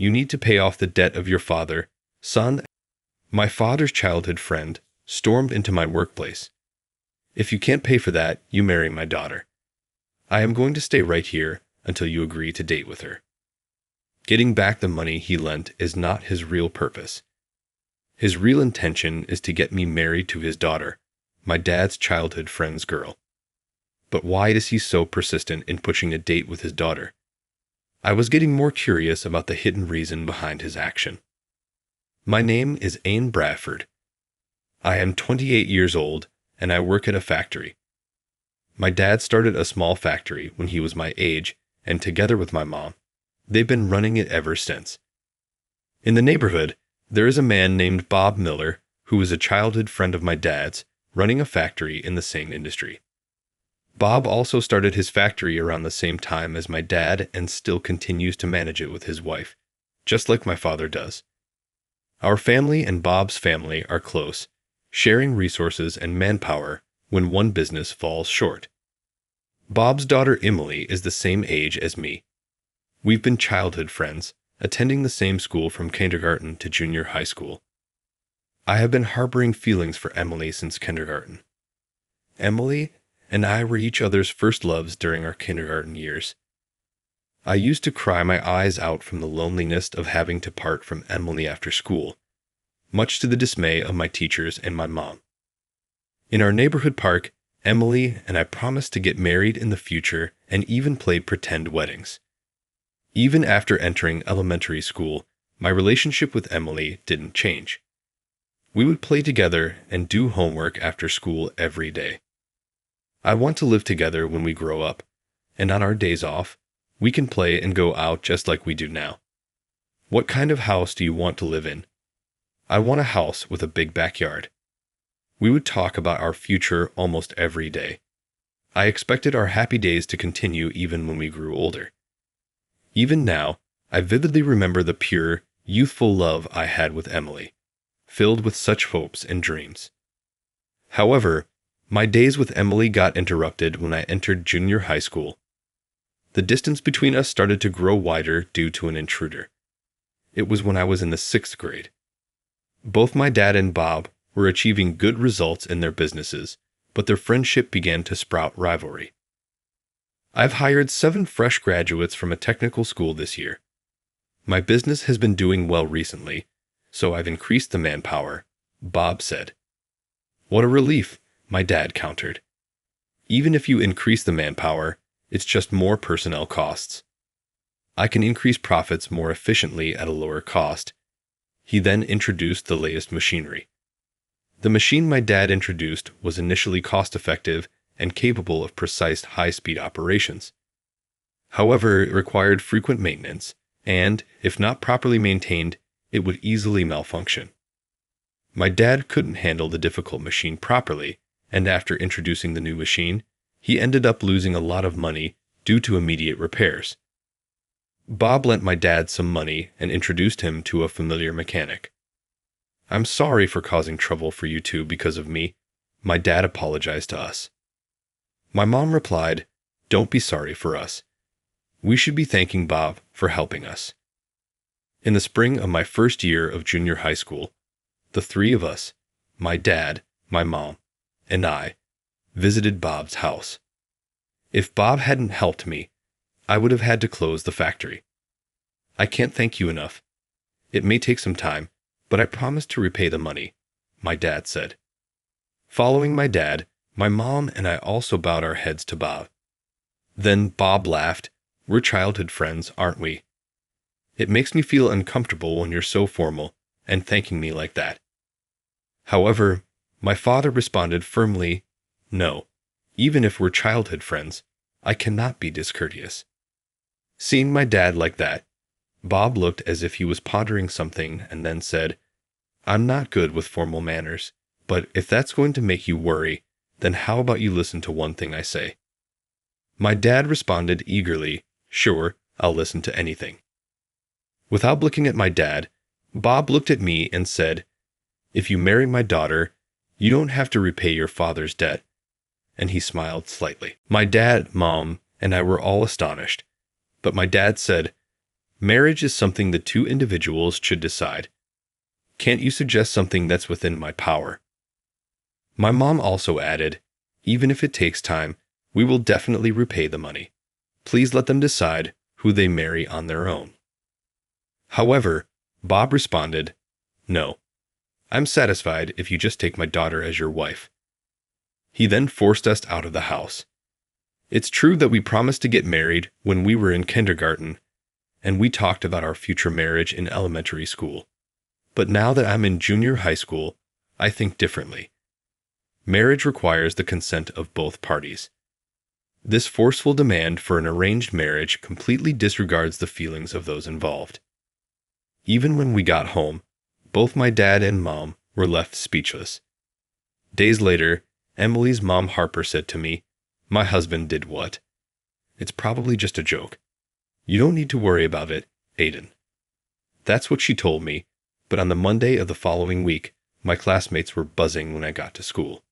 You need to pay off the debt of your father, son. My father's childhood friend stormed into my workplace. If you can't pay for that, you marry my daughter. I am going to stay right here until you agree to date with her. Getting back the money he lent is not his real purpose. His real intention is to get me married to his daughter, my dad's childhood friend's girl. But why is he so persistent in pushing a date with his daughter? I was getting more curious about the hidden reason behind his action. My name is Ain Bradford. I am 28 years old, and I work at a factory. My dad started a small factory when he was my age, and together with my mom, they've been running it ever since. In the neighborhood, there is a man named Bob Miller, who is a childhood friend of my dad's, running a factory in the same industry. Bob also started his factory around the same time as my dad and still continues to manage it with his wife, just like my father does. Our family and Bob's family are close, sharing resources and manpower when one business falls short. Bob's daughter Emily is the same age as me. We've been childhood friends, attending the same school from kindergarten to junior high school. I have been harboring feelings for Emily since kindergarten. Emily and I were each other's first loves during our kindergarten years. I used to cry my eyes out from the loneliness of having to part from Emily after school, much to the dismay of my teachers and my mom. In our neighborhood park, Emily and I promised to get married in the future and even play pretend weddings. Even after entering elementary school, my relationship with Emily didn't change. We would play together and do homework after school every day. I want to live together when we grow up, and on our days off, we can play and go out just like we do now. What kind of house do you want to live in? I want a house with a big backyard. We would talk about our future almost every day. I expected our happy days to continue even when we grew older. Even now, I vividly remember the pure, youthful love I had with Emily, filled with such hopes and dreams. However, my days with Emily got interrupted when I entered junior high school. The distance between us started to grow wider due to an intruder. It was when I was in the 6th grade. Both my dad and Bob were achieving good results in their businesses, but their friendship began to sprout rivalry. I've hired 7 fresh graduates from a technical school this year. My business has been doing well recently, so I've increased the manpower, Bob said. What a relief, my dad countered. Even if you increase the manpower, it's just more personnel costs. I can increase profits more efficiently at a lower cost. He then introduced the latest machinery. The machine my dad introduced was initially cost-effective and capable of precise high-speed operations. However, it required frequent maintenance, and, if not properly maintained, it would easily malfunction. My dad couldn't handle the difficult machine properly, and after introducing the new machine, he ended up losing a lot of money due to immediate repairs. Bob lent my dad some money and introduced him to a familiar mechanic. I'm sorry for causing trouble for you two because of me, my dad apologized to us. My mom replied, "Don't be sorry for us. We should be thanking Bob for helping us." In the spring of my first year of junior high school, the 3 of us, my dad, my mom, and I, visited Bob's house. If Bob hadn't helped me, I would have had to close the factory. I can't thank you enough. It may take some time, but I promise to repay the money, my dad said. Following my dad, my mom and I also bowed our heads to Bob. Then Bob laughed. We're childhood friends, aren't we? It makes me feel uncomfortable when you're so formal and thanking me like that. However, my father responded firmly, "No, even if we're childhood friends, I cannot be discourteous." Seeing my dad like that, Bob looked as if he was pondering something and then said, "I'm not good with formal manners, but if that's going to make you worry, then how about you listen to one thing I say?" My dad responded eagerly, "Sure, I'll listen to anything." Without looking at my dad, Bob looked at me and said, "If you marry my daughter, you don't have to repay your father's debt." And he smiled slightly. My dad, mom, and I were all astonished. But my dad said, Marriage is something the two individuals should decide. Can't you suggest something that's within my power? My mom also added, even if it takes time, we will definitely repay the money. Please let them decide who they marry on their own. However, Bob responded, no, I'm satisfied if you just take my daughter as your wife. He then forced us out of the house. It's true that we promised to get married when we were in kindergarten, and we talked about our future marriage in elementary school. But now that I'm in junior high school, I think differently. Marriage requires the consent of both parties. This forceful demand for an arranged marriage completely disregards the feelings of those involved. Even when we got home, both my dad and mom were left speechless. Days later, Emily's mom Harper said to me, "My husband did what? It's probably just a joke. You don't need to worry about it, Aiden." That's what she told me, but on the Monday of the following week, my classmates were buzzing when I got to school.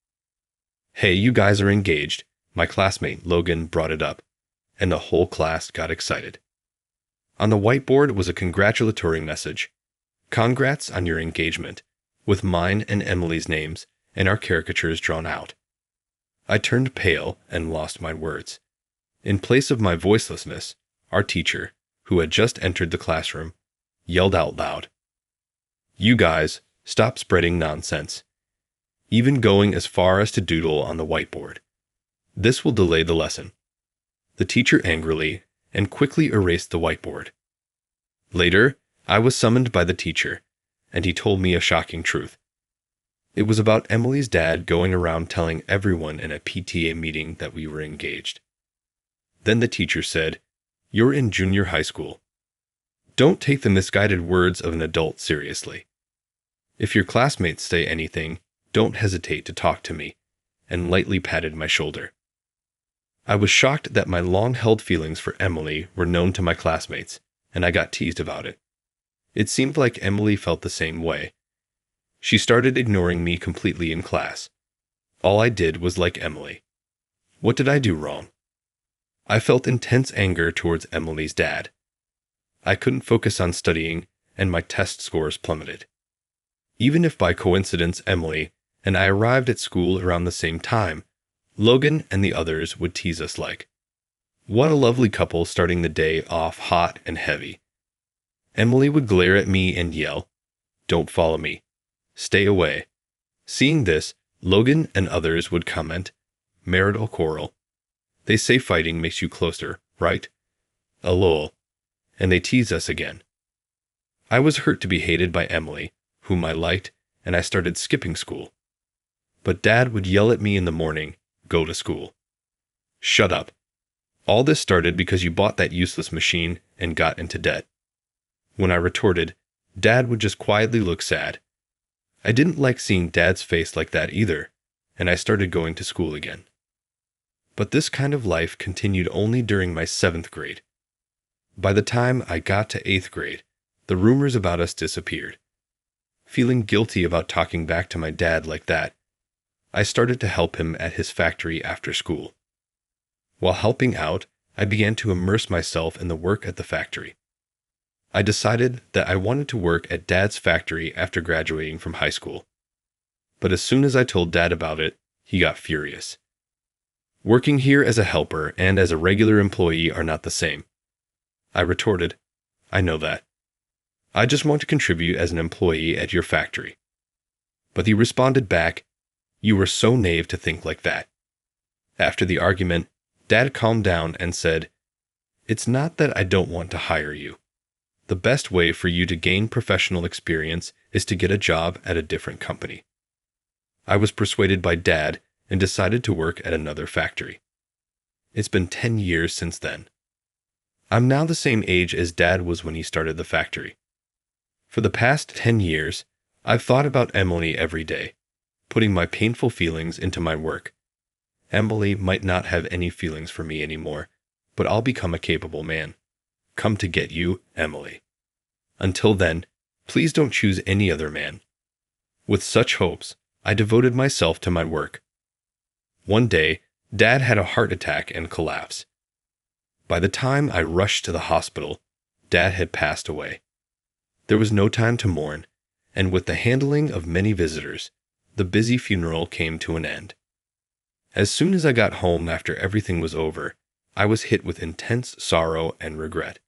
"Hey, you guys are engaged," my classmate Logan brought it up, and the whole class got excited. On the whiteboard was a congratulatory message. "Congrats on your engagement," with mine and Emily's names and our caricatures drawn out. I turned pale and lost my words. In place of my voicelessness, our teacher, who had just entered the classroom, yelled out loud, "You guys, stop spreading nonsense," even going as far as to doodle on the whiteboard. "This will delay the lesson." The teacher angrily and quickly erased the whiteboard. Later, I was summoned by the teacher, and he told me a shocking truth. It was about Emily's dad going around telling everyone in a PTA meeting that we were engaged. Then the teacher said, "You're in junior high school. Don't take the misguided words of an adult seriously. If your classmates say anything, don't hesitate to talk to me," and lightly patted my shoulder. I was shocked that my long-held feelings for Emily were known to my classmates, and I got teased about it. It seemed like Emily felt the same way. She started ignoring me completely in class. All I did was like Emily. What did I do wrong? I felt intense anger towards Emily's dad. I couldn't focus on studying, and my test scores plummeted. Even if by coincidence Emily and I arrived at school around the same time, Logan and the others would tease us like, "What a lovely couple starting the day off hot and heavy." Emily would glare at me and yell, "Don't follow me. Stay away." Seeing this, Logan and others would comment, "Marital quarrel. They say fighting makes you closer, right? A lol." And they tease us again. I was hurt to be hated by Emily, whom I liked, and I started skipping school. But Dad would yell at me in the morning, "Go to school." "Shut up. All this started because you bought that useless machine and got into debt." When I retorted, Dad would just quietly look sad. I didn't like seeing Dad's face like that either, and I started going to school again. But this kind of life continued only during my 7th grade. By the time I got to 8th grade, the rumors about us disappeared. Feeling guilty about talking back to my dad like that, I started to help him at his factory after school. While helping out, I began to immerse myself in the work at the factory. I decided that I wanted to work at Dad's factory after graduating from high school. But as soon as I told Dad about it, he got furious. "Working here as a helper and as a regular employee are not the same." I retorted, "I know that. I just want to contribute as an employee at your factory." But he responded back, "You were so naive to think like that." After the argument, Dad calmed down and said, "It's not that I don't want to hire you. The best way for you to gain professional experience is to get a job at a different company." I was persuaded by Dad and decided to work at another factory. It's been 10 years since then. I'm now the same age as Dad was when he started the factory. For the past 10 years, I've thought about Emily every day, putting my painful feelings into my work. Emily might not have any feelings for me anymore, but I'll become a capable man. Come to get you, Emily. Until then, please don't choose any other man. With such hopes, I devoted myself to my work. One day, Dad had a heart attack and collapse. By the time I rushed to the hospital, Dad had passed away. There was no time to mourn, and with the handling of many visitors, the busy funeral came to an end. As soon as I got home after everything was over, I was hit with intense sorrow and regret.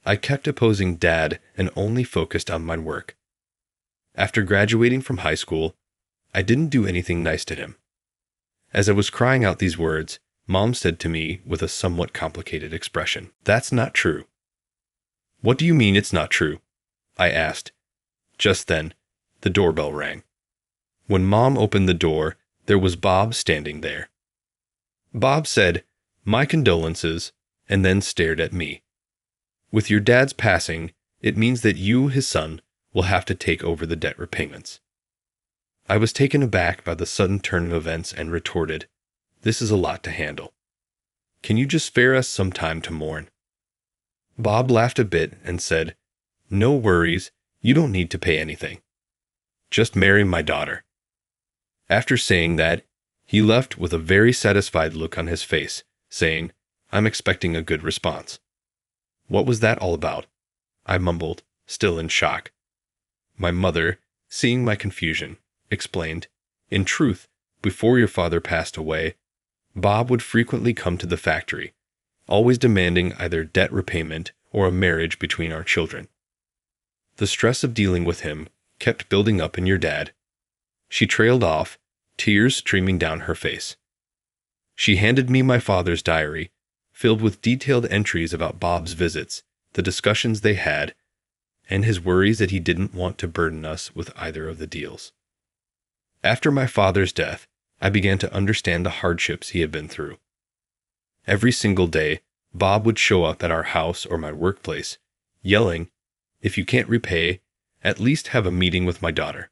I kept opposing Dad and only focused on my work. After graduating from high school, I didn't do anything nice to him. As I was crying out these words, Mom said to me with a somewhat complicated expression, "That's not true." "What do you mean it's not true?" I asked. Just then, the doorbell rang. When Mom opened the door, there was Bob standing there. Bob said, "My condolences," and then stared at me. "With your dad's passing, it means that you, his son, will have to take over the debt repayments." I was taken aback by the sudden turn of events and retorted, "This is a lot to handle. Can you just spare us some time to mourn?" Bob laughed a bit and said, "No worries, you don't need to pay anything. Just marry my daughter." After saying that, he left with a very satisfied look on his face, saying, "I'm expecting a good response." "What was that all about?" I mumbled, still in shock. My mother, seeing my confusion, explained, "In truth, before your father passed away, Bob would frequently come to the factory, always demanding either debt repayment or a marriage between our children. The stress of dealing with him kept building up in your dad." She trailed off, tears streaming down her face. She handed me my father's diary, filled with detailed entries about Bob's visits, the discussions they had, and his worries that he didn't want to burden us with either of the deals. After my father's death, I began to understand the hardships he had been through. Every single day, Bob would show up at our house or my workplace, yelling, "If you can't repay, at least have a meeting with my daughter."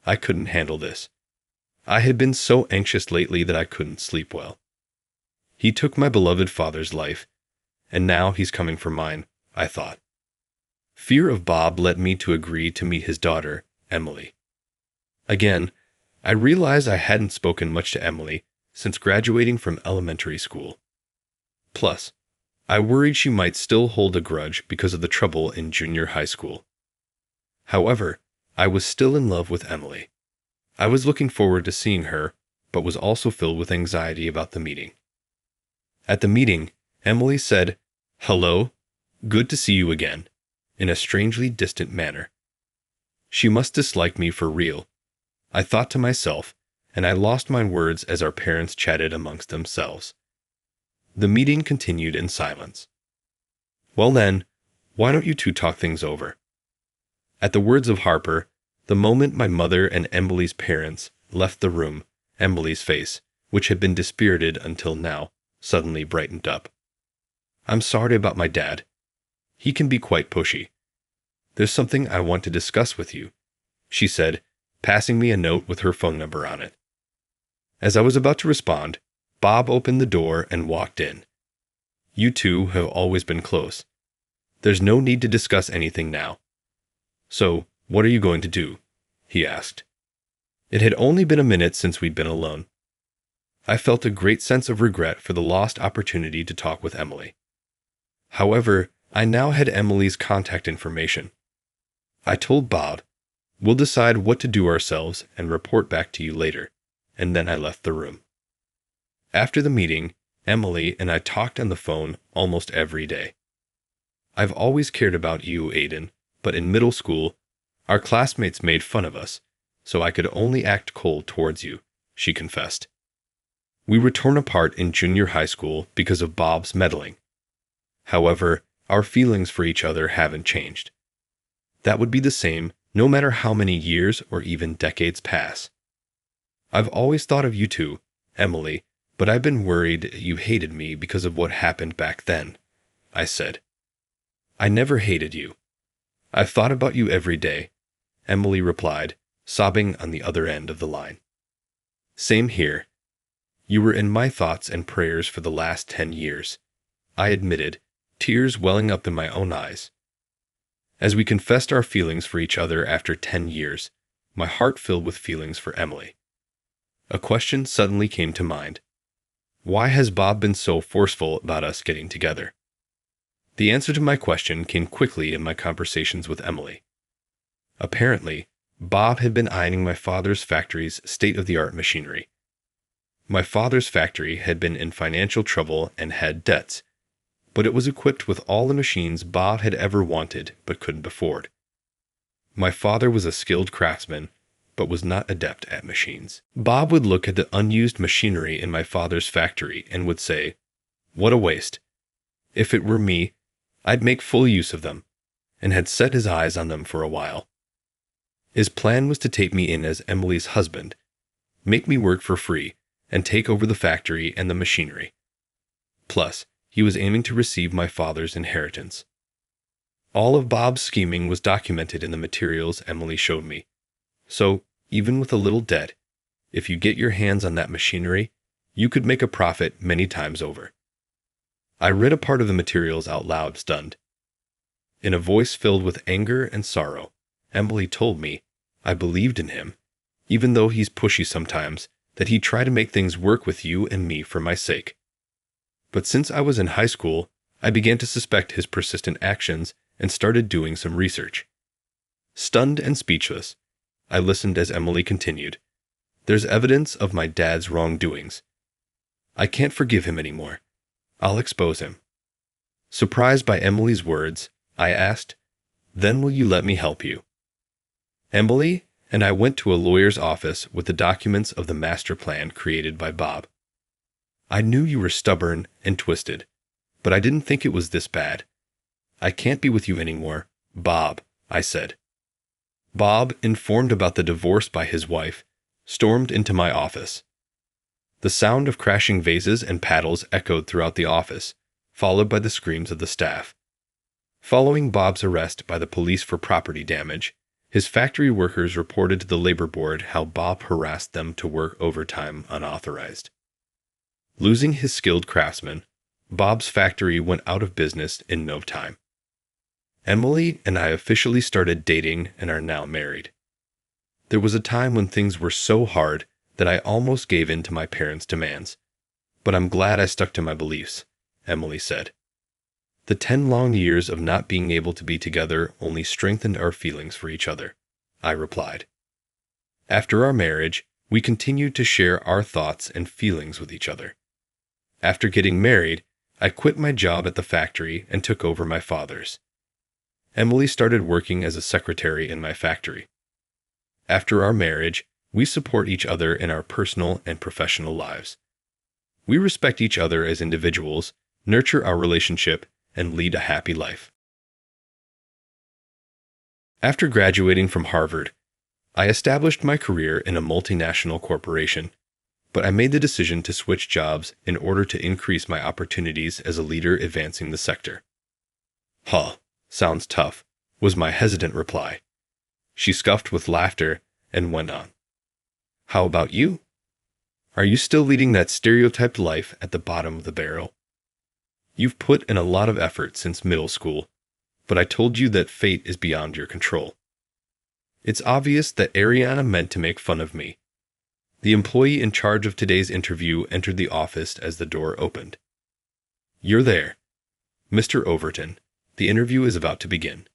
I couldn't handle this. I had been so anxious lately that I couldn't sleep well. He took my beloved father's life, and now he's coming for mine, I thought. Fear of Bob led me to agree to meet his daughter, Emily. Again, I realized I hadn't spoken much to Emily since graduating from elementary school. Plus, I worried she might still hold a grudge because of the trouble in junior high school. However, I was still in love with Emily. I was looking forward to seeing her, but was also filled with anxiety about the meeting. At the meeting, Emily said, "Hello, good to see you again," in a strangely distant manner. She must dislike me for real, I thought to myself, and I lost my words as our parents chatted amongst themselves. The meeting continued in silence. "Well then, why don't you two talk things over?" At the words of Harper, the moment my mother and Emily's parents left the room, Emily's face, which had been dispirited until now, suddenly brightened up. "I'm sorry about my dad. He can be quite pushy. There's something I want to discuss with you," she said, passing me a note with her phone number on it. As I was about to respond, Bob opened the door and walked in. "You two have always been close. There's no need to discuss anything now. So, what are you going to do?" he asked. It had only been a minute since we'd been alone. I felt a great sense of regret for the lost opportunity to talk with Emily. However, I now had Emily's contact information. I told Bob, "We'll decide what to do ourselves and report back to you later," and then I left the room. After the meeting, Emily and I talked on the phone almost every day. "I've always cared about you, Aiden, but in middle school, our classmates made fun of us, so I could only act cold towards you," she confessed. We were torn apart in junior high school because of Bob's meddling. However, our feelings for each other haven't changed. That would be the same no matter how many years or even decades pass. "I've always thought of you two, Emily, but I've been worried you hated me because of what happened back then," I said. "I never hated you. I've thought about you every day," Emily replied, sobbing on the other end of the line. "Same here. You were in my thoughts and prayers for the last 10 years," I admitted, tears welling up in my own eyes. As we confessed our feelings for each other after 10 years, my heart filled with feelings for Emily. A question suddenly came to mind. Why has Bob been so forceful about us getting together? The answer to my question came quickly in my conversations with Emily. Apparently, Bob had been eyeing my father's factory's state-of-the-art machinery. My father's factory had been in financial trouble and had debts, but it was equipped with all the machines Bob had ever wanted but couldn't afford. My father was a skilled craftsman, but was not adept at machines. Bob would look at the unused machinery in my father's factory and would say, "What a waste. If it were me, I'd make full use of them," and had set his eyes on them for a while. His plan was to take me in as Emily's husband, make me work for free, and take over the factory and the machinery. Plus, he was aiming to receive my father's inheritance. All of Bob's scheming was documented in the materials Emily showed me. So, even with a little debt, if you get your hands on that machinery, you could make a profit many times over. I read a part of the materials out loud, stunned. In a voice filled with anger and sorrow, Emily told me, I believed in him, even though he's pushy sometimes, that he'd try to make things work with you and me for my sake. But since I was in high school, I began to suspect his persistent actions and started doing some research. Stunned and speechless, I listened as Emily continued. There's evidence of my dad's wrongdoings. I can't forgive him anymore. I'll expose him. Surprised by Emily's words, I asked, "Then will you let me help you?" Emily and I went to a lawyer's office with the documents of the master plan created by Bob. I knew you were stubborn and twisted, but I didn't think it was this bad. I can't be with you anymore, Bob, I said. Bob, informed about the divorce by his wife, stormed into my office. The sound of crashing vases and paddles echoed throughout the office, followed by the screams of the staff. Following Bob's arrest by the police for property damage, his factory workers reported to the labor board how Bob harassed them to work overtime unauthorized. Losing his skilled craftsmen, Bob's factory went out of business in no time. Emily and I officially started dating and are now married. There was a time when things were so hard that I almost gave in to my parents' demands. But I'm glad I stuck to my beliefs, Emily said. The 10 long years of not being able to be together only strengthened our feelings for each other, I replied. After our marriage, we continued to share our thoughts and feelings with each other. After getting married, I quit my job at the factory and took over my father's. Emily started working as a secretary in my factory. After our marriage, we support each other in our personal and professional lives. We respect each other as individuals, nurture our relationship, and lead a happy life. After graduating from Harvard, I established my career in a multinational corporation, but I made the decision to switch jobs in order to increase my opportunities as a leader advancing the sector. Huh, sounds tough, was my hesitant reply. She scoffed with laughter and went on. How about you? Are you still leading that stereotyped life at the bottom of the barrel? You've put in a lot of effort since middle school, but I told you that fate is beyond your control. It's obvious that Ariana meant to make fun of me. The employee in charge of today's interview entered the office as the door opened. You're there. Mr. Overton, the interview is about to begin.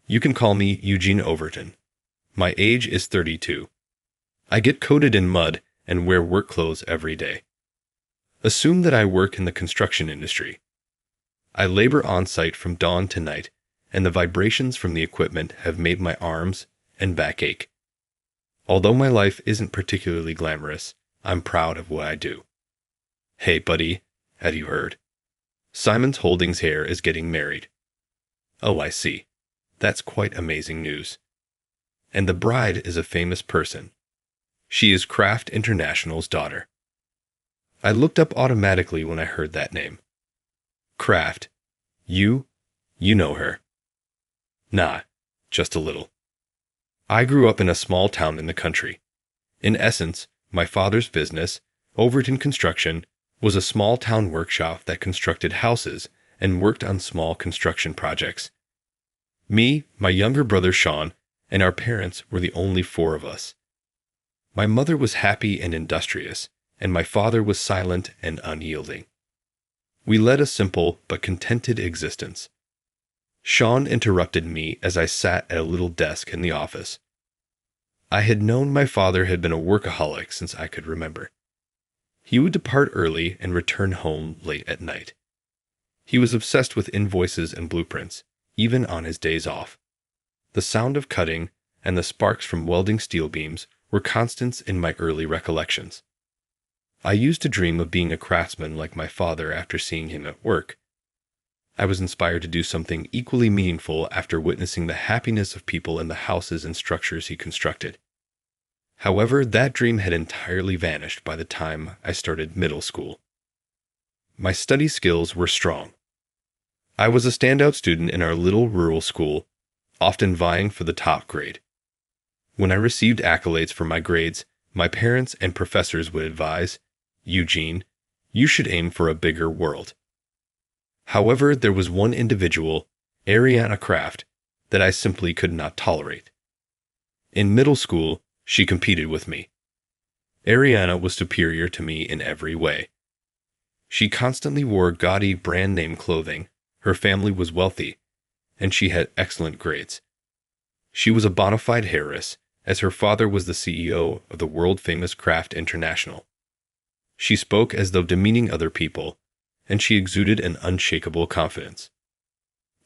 You can call me Eugene Overton. My age is 32. I get coated in mud and wear work clothes every day. Assume that I work in the construction industry. I labor on-site from dawn to night, and the vibrations from the equipment have made my arms and back ache. Although my life isn't particularly glamorous, I'm proud of what I do. Hey, buddy, have you heard? Simon's Holdings Hair is getting married. Oh, I see. That's quite amazing news. And the bride is a famous person. She is Kraft International's daughter. I looked up automatically when I heard that name. Kraft. You know her. Nah, just a little. I grew up in a small town in the country. In essence, my father's business, Overton Construction, was a small town workshop that constructed houses and worked on small construction projects. Me, my younger brother Sean, and our parents were the only 4 of us. My mother was happy and industrious, and my father was silent and unyielding. We led a simple but contented existence. Sean interrupted me as I sat at a little desk in the office. I had known my father had been a workaholic since I could remember. He would depart early and return home late at night. He was obsessed with invoices and blueprints, even on his days off. The sound of cutting and the sparks from welding steel beams were constants in my early recollections. I used to dream of being a craftsman like my father after seeing him at work. I was inspired to do something equally meaningful after witnessing the happiness of people in the houses and structures he constructed. However, that dream had entirely vanished by the time I started middle school. My study skills were strong. I was a standout student in our little rural school, often vying for the top grade. When I received accolades for my grades, my parents and professors would advise, "Eugene, you should aim for a bigger world." However, there was one individual, Ariana Kraft, that I simply could not tolerate. In middle school, she competed with me. Ariana was superior to me in every way. She constantly wore gaudy brand-name clothing, her family was wealthy, and she had excellent grades. She was a bona fide heiress, as her father was the CEO of the world-famous Kraft International. She spoke as though demeaning other people, and she exuded an unshakable confidence.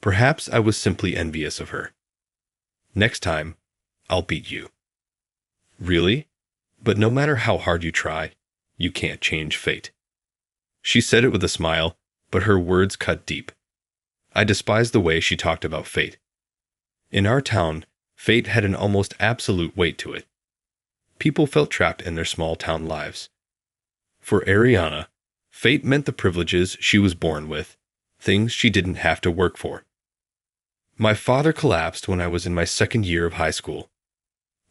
Perhaps I was simply envious of her. "Next time, I'll beat you." "Really? But no matter how hard you try, you can't change fate." She said it with a smile, but her words cut deep. I despised the way she talked about fate. In our town, fate had an almost absolute weight to it. People felt trapped in their small-town lives. For Ariana, fate meant the privileges she was born with, things she didn't have to work for. My father collapsed when I was in my second year of high school.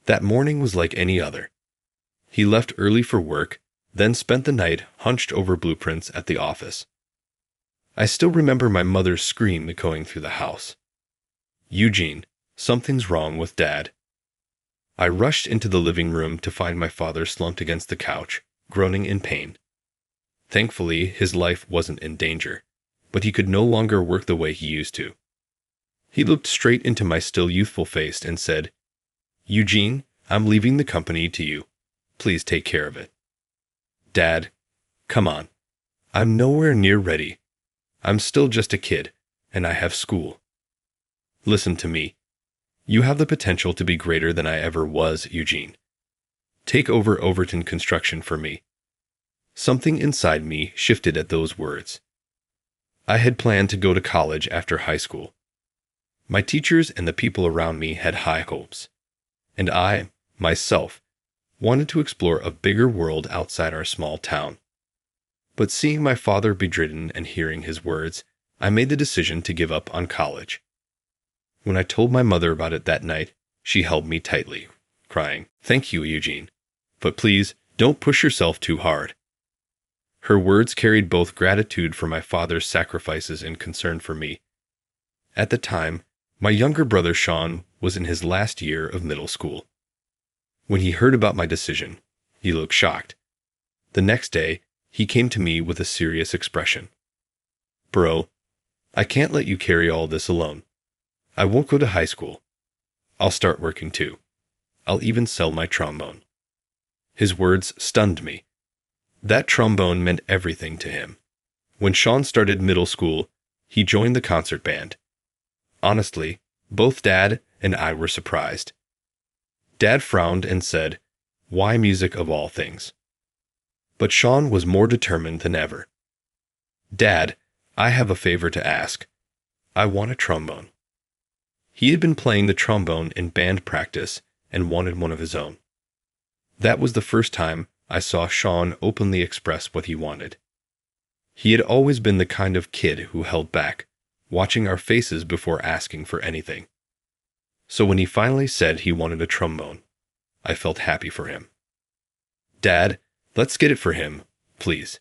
That morning was like any other. He left early for work, then spent the night hunched over blueprints at the office. I still remember my mother's scream echoing through the house. "Eugene, something's wrong with Dad." I rushed into the living room to find my father slumped against the couch, groaning in pain. Thankfully, his life wasn't in danger, but he could no longer work the way he used to. He looked straight into my still youthful face and said, "Eugene, I'm leaving the company to you. Please take care of it." "Dad, come on. I'm nowhere near ready. I'm still just a kid, and I have school." "Listen to me. You have the potential to be greater than I ever was, Eugene. Take over Overton Construction for me." Something inside me shifted at those words. I had planned to go to college after high school. My teachers and the people around me had high hopes, and I, myself, wanted to explore a bigger world outside our small town. But seeing my father bedridden and hearing his words, I made the decision to give up on college. When I told my mother about it that night, she held me tightly, crying, "Thank you, Eugene, but please don't push yourself too hard." Her words carried both gratitude for my father's sacrifices and concern for me. At the time, my younger brother Sean was in his last year of middle school. When he heard about my decision, he looked shocked. The next day, he came to me with a serious expression. "Bro, I can't let you carry all this alone. I won't go to high school. I'll start working too. I'll even sell my trombone." His words stunned me. That trombone meant everything to him. When Sean started middle school, he joined the concert band. Honestly, both Dad and I were surprised. Dad frowned and said, "Why music of all things?" But Sean was more determined than ever. "Dad, I have a favor to ask. I want a trombone." He had been playing the trombone in band practice and wanted one of his own. That was the first time I saw Sean openly express what he wanted. He had always been the kind of kid who held back, watching our faces before asking for anything. So when he finally said he wanted a trombone, I felt happy for him. "Dad, let's get it for him, please."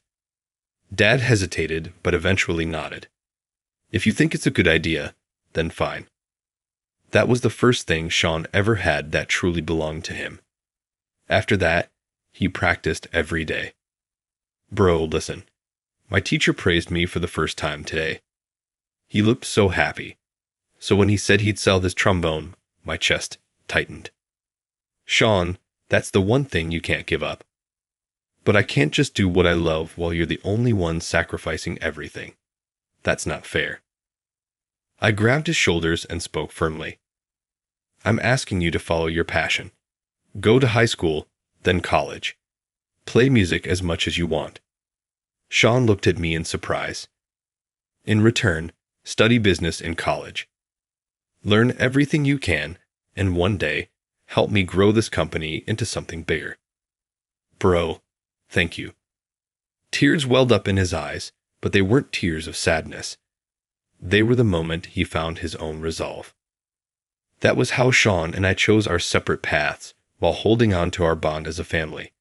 Dad hesitated, but eventually nodded. "If you think it's a good idea, then fine." That was the first thing Sean ever had that truly belonged to him. After that, he practiced every day. "Bro, listen. My teacher praised me for the first time today. He looked so happy. So when he said he'd sell this trombone, my chest tightened. Sean, that's the one thing you can't give up. But I can't just do what I love while you're the only one sacrificing everything. That's not fair. I grabbed his shoulders and spoke firmly. I'm asking you to follow your passion. Go to high school, then college. Play music as much as you want. Sean looked at me in surprise. In return, study business in college. Learn everything you can, and one day, help me grow this company into something bigger. Bro, thank you. Tears welled up in his eyes, but they weren't tears of sadness. They were the moment he found his own resolve. That was how Sean and I chose our separate paths while holding on to our bond as a family.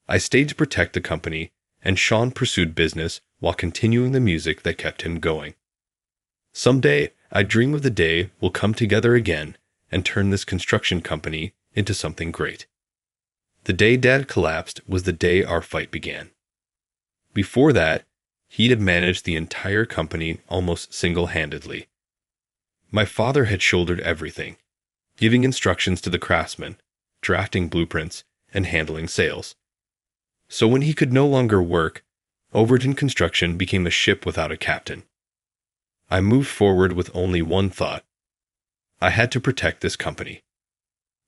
I stayed to protect the company, and Sean pursued business while continuing the music that kept him going. Someday, I dream of the day we'll come together again and turn this construction company into something great. The day Dad collapsed was the day our fight began. Before that, he had managed the entire company almost single-handedly. My father had shouldered everything, giving instructions to the craftsmen, drafting blueprints, and handling sales. So when he could no longer work, Overton Construction became a ship without a captain. I moved forward with only one thought. I had to protect this company.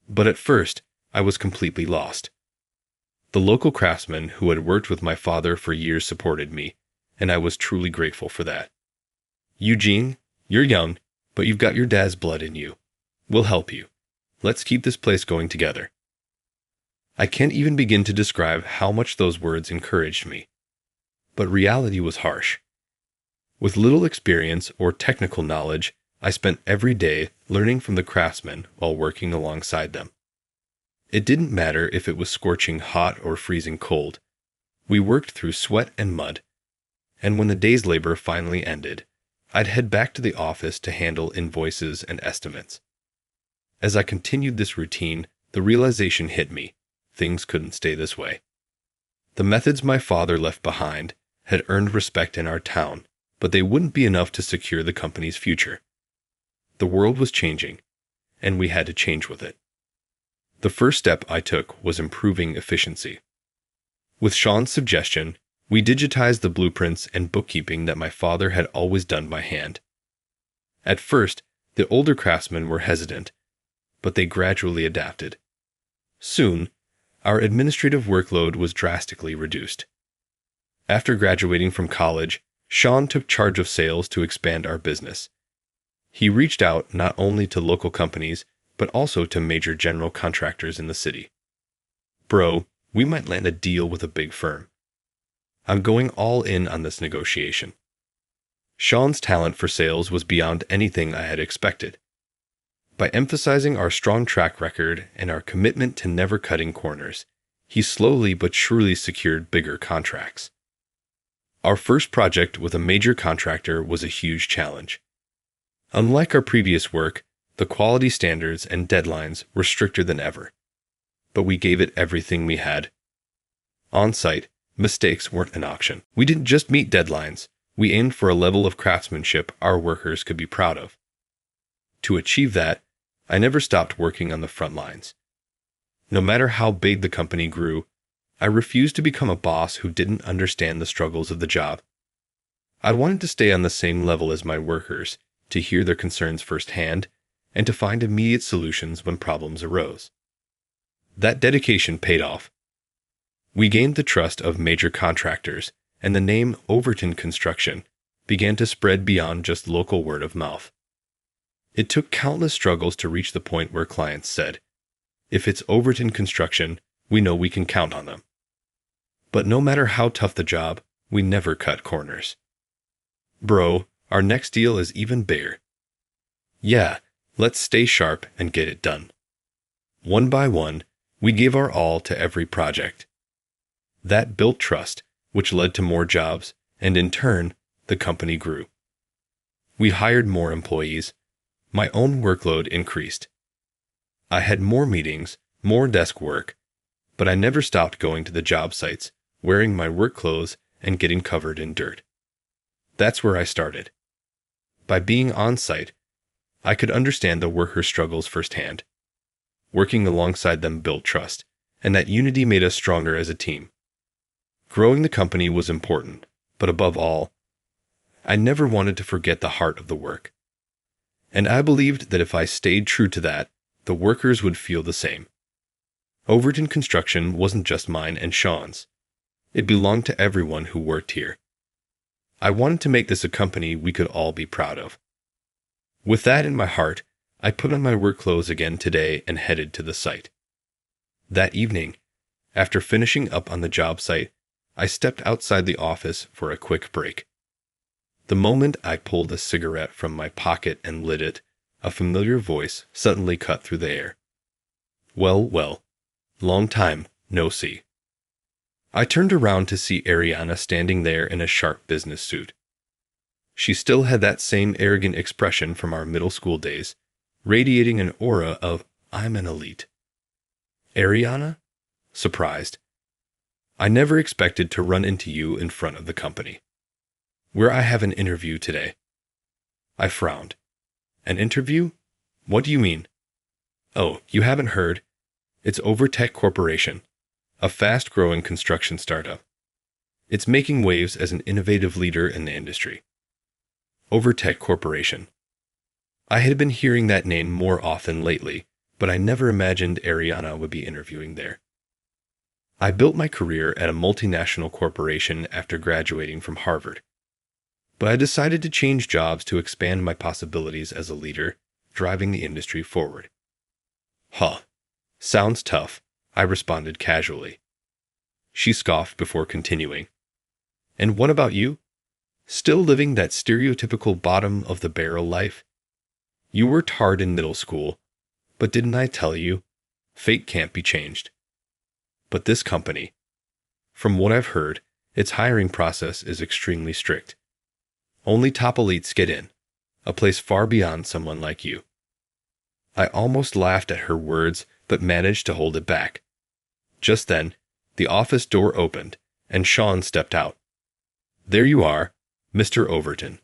But at first, I was completely lost. The local craftsmen who had worked with my father for years supported me, and I was truly grateful for that. Eugene, you're young, but you've got your dad's blood in you. We'll help you. Let's keep this place going together. I can't even begin to describe how much those words encouraged me. But reality was harsh. With little experience or technical knowledge, I spent every day learning from the craftsmen while working alongside them. It didn't matter if it was scorching hot or freezing cold. We worked through sweat and mud. And when the day's labor finally ended, I'd head back to the office to handle invoices and estimates. As I continued this routine, the realization hit me. Things couldn't stay this way. The methods my father left behind had earned respect in our town, but they wouldn't be enough to secure the company's future. The world was changing, and we had to change with it. The first step I took was improving efficiency. With Sean's suggestion, we digitized the blueprints and bookkeeping that my father had always done by hand. At first, the older craftsmen were hesitant, but they gradually adapted. Soon, our administrative workload was drastically reduced. After graduating from college, Sean took charge of sales to expand our business. He reached out not only to local companies, but also to major general contractors in the city. Bro, we might land a deal with a big firm. I'm going all in on this negotiation. Sean's talent for sales was beyond anything I had expected. By emphasizing our strong track record and our commitment to never cutting corners, he slowly but surely secured bigger contracts. Our first project with a major contractor was a huge challenge. Unlike our previous work, the quality standards and deadlines were stricter than ever. But we gave it everything we had. On site, mistakes weren't an option. We didn't just meet deadlines, we aimed for a level of craftsmanship our workers could be proud of. To achieve that, I never stopped working on the front lines. No matter how big the company grew, I refused to become a boss who didn't understand the struggles of the job. I wanted to stay on the same level as my workers, to hear their concerns firsthand, and to find immediate solutions when problems arose. That dedication paid off. We gained the trust of major contractors, and the name Overton Construction began to spread beyond just local word of mouth. It took countless struggles to reach the point where clients said, "If it's Overton Construction, we know we can count on them." But no matter how tough the job, we never cut corners. Bro, our next deal is even bigger. Yeah, let's stay sharp and get it done. One by one, we gave our all to every project. That built trust, which led to more jobs, and in turn, the company grew. We hired more employees. My own workload increased. I had more meetings, more desk work, but I never stopped going to the job sites, wearing my work clothes and getting covered in dirt. That's where I started. By being on site, I could understand the workers' struggles firsthand. Working alongside them built trust, and that unity made us stronger as a team. Growing the company was important, but above all, I never wanted to forget the heart of the work. And I believed that if I stayed true to that, the workers would feel the same. Overton Construction wasn't just mine and Sean's. It belonged to everyone who worked here. I wanted to make this a company we could all be proud of. With that in my heart, I put on my work clothes again today and headed to the site. That evening, after finishing up on the job site, I stepped outside the office for a quick break. The moment I pulled a cigarette from my pocket and lit it, a familiar voice suddenly cut through the air. Well, well, long time, no see. I turned around to see Ariana standing there in a sharp business suit. She still had that same arrogant expression from our middle school days, radiating an aura of, I'm an elite. Ariana? Surprised. I never expected to run into you in front of the company. Where I have an interview today. I frowned. An interview? What do you mean? Oh, you haven't heard. It's Overtech Corporation, a fast-growing construction startup. It's making waves as an innovative leader in the industry. Overtech Corporation. I had been hearing that name more often lately, but I never imagined Ariana would be interviewing there. I built my career at a multinational corporation after graduating from Harvard. But I decided to change jobs to expand my possibilities as a leader, driving the industry forward. Huh. Sounds tough, I responded casually. She scoffed before continuing. And what about you? Still living that stereotypical bottom-of-the-barrel life? You worked hard in middle school, but didn't I tell you? Fate can't be changed. But this company, from what I've heard, its hiring process is extremely strict. Only top elites get in, a place far beyond someone like you. I almost laughed at her words, but managed to hold it back. Just then, the office door opened, and Sean stepped out. There you are, Mr. Overton.